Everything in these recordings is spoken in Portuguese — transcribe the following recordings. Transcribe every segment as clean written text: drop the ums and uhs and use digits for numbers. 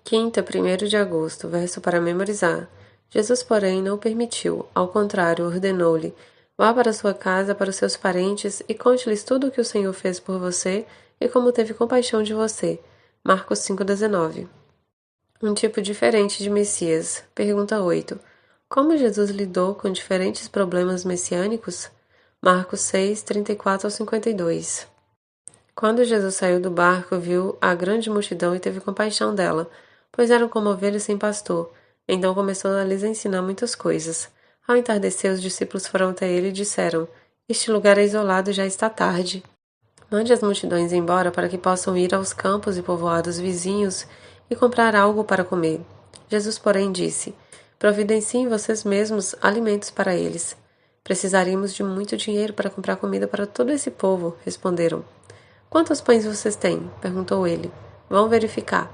Quinta, 1º de agosto, verso para memorizar. Jesus, porém, não permitiu, ao contrário, ordenou-lhe: vá para sua casa, para os seus parentes, e conte-lhes tudo o que o Senhor fez por você e como teve compaixão de você. Marcos 5,19. Um tipo diferente de Messias. Pergunta 8. Como Jesus lidou com diferentes problemas messiânicos? Marcos 6, 34 ao 52. Quando Jesus saiu do barco, viu a grande multidão e teve compaixão dela, pois eram como ovelhas sem pastor. Então começou a lhes ensinar muitas coisas. Ao entardecer, os discípulos foram até ele e disseram: este lugar é isolado e já está tarde. Mande as multidões embora para que possam ir aos campos e povoados vizinhos e comprar algo para comer. Jesus, porém, disse: providenciem vocês mesmos alimentos para eles. Precisaríamos de muito dinheiro para comprar comida para todo esse povo, responderam. Quantos pães vocês têm? Perguntou ele. Vão verificar.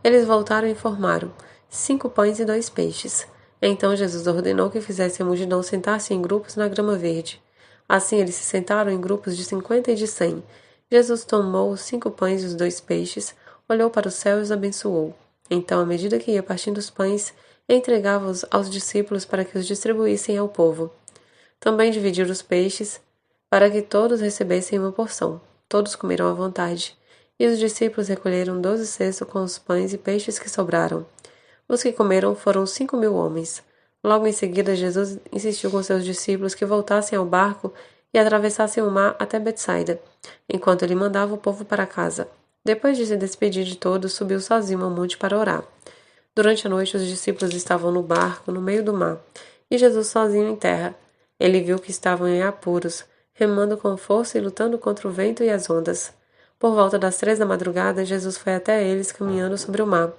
Eles voltaram e informaram: 5 pães e 2 peixes. Então Jesus ordenou que fizesse a multidão sentar-se em grupos na grama verde. Assim eles se sentaram em grupos de 50 e de 100. Jesus tomou os 5 pães e os 2 peixes, olhou para o céu e os abençoou. Então, à medida que ia partindo os pães, entregava-os aos discípulos para que os distribuíssem ao povo. Também dividiu os peixes, para que todos recebessem uma porção. Todos comeram à vontade. E os discípulos recolheram 12 cestos com os pães e peixes que sobraram. Os que comeram foram 5.000 homens. Logo em seguida, Jesus insistiu com seus discípulos que voltassem ao barco e atravessassem o mar até Betsaida, enquanto ele mandava o povo para casa. Depois de se despedir de todos, subiu sozinho ao monte para orar. Durante a noite, os discípulos estavam no barco, no meio do mar, e Jesus sozinho em terra. Ele viu que estavam em apuros, remando com força e lutando contra o vento e as ondas. Por volta das 3 da madrugada, Jesus foi até eles caminhando sobre o mar.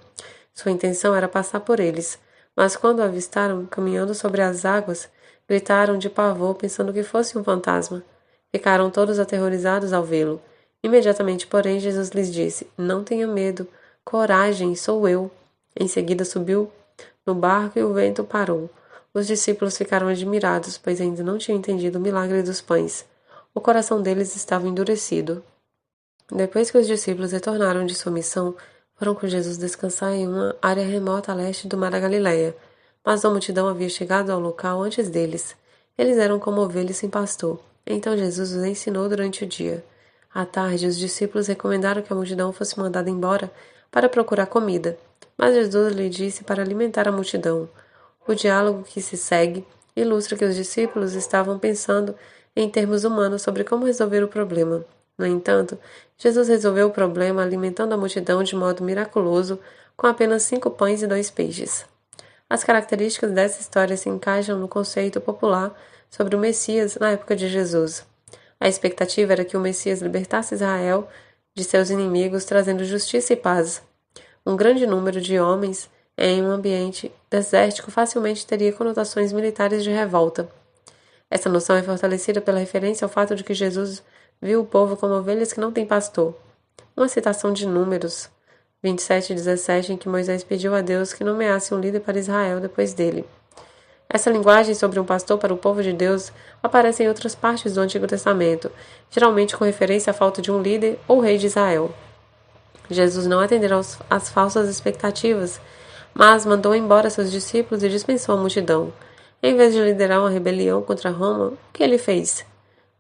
Sua intenção era passar por eles, mas quando o avistaram caminhando sobre as águas, gritaram de pavor pensando que fosse um fantasma. Ficaram todos aterrorizados ao vê-lo. Imediatamente, porém, Jesus lhes disse: não tenha medo, coragem, sou eu. Em seguida subiu no barco e o vento parou. Os discípulos ficaram admirados, pois ainda não tinham entendido o milagre dos pães. O coração deles estava endurecido. Depois que os discípulos retornaram de sua missão, foram com Jesus descansar em uma área remota a leste do mar da Galileia. Mas a multidão havia chegado ao local antes deles. Eles eram como ovelhas sem pastor. Então Jesus os ensinou durante o dia. À tarde, os discípulos recomendaram que a multidão fosse mandada embora para procurar comida. Mas Jesus lhe disse para alimentar a multidão. O diálogo que se segue ilustra que os discípulos estavam pensando em termos humanos sobre como resolver o problema. No entanto, Jesus resolveu o problema alimentando a multidão de modo miraculoso com apenas 5 pães e 2 peixes. As características dessa história se encaixam no conceito popular sobre o Messias na época de Jesus. A expectativa era que o Messias libertasse Israel de seus inimigos, trazendo justiça e paz. Um grande número de homens em um ambiente desértico facilmente teria conotações militares de revolta. Essa noção é fortalecida pela referência ao fato de que Jesus viu o povo como ovelhas que não têm pastor. Uma citação de Números 27:17, em que Moisés pediu a Deus que nomeasse um líder para Israel depois dele. Essa linguagem sobre um pastor para o povo de Deus aparece em outras partes do Antigo Testamento, geralmente com referência à falta de um líder ou rei de Israel. Jesus não atendeu às falsas expectativas, mas mandou embora seus discípulos e dispensou a multidão. Em vez de liderar uma rebelião contra Roma, o que ele fez?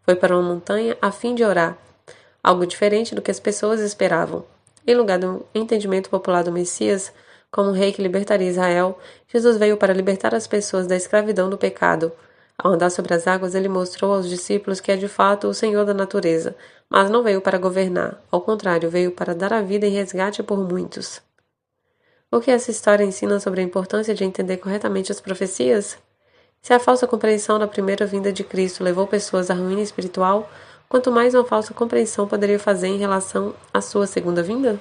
Foi para uma montanha a fim de orar, algo diferente do que as pessoas esperavam. Em lugar do entendimento popular do Messias, como um rei que libertaria Israel, Jesus veio para libertar as pessoas da escravidão do pecado. Ao andar sobre as águas, ele mostrou aos discípulos que é de fato o Senhor da natureza, mas não veio para governar, ao contrário, veio para dar a vida em resgate por muitos. O que essa história ensina sobre a importância de entender corretamente as profecias? Se a falsa compreensão da primeira vinda de Cristo levou pessoas à ruína espiritual, quanto mais uma falsa compreensão poderia fazer em relação à sua segunda vinda?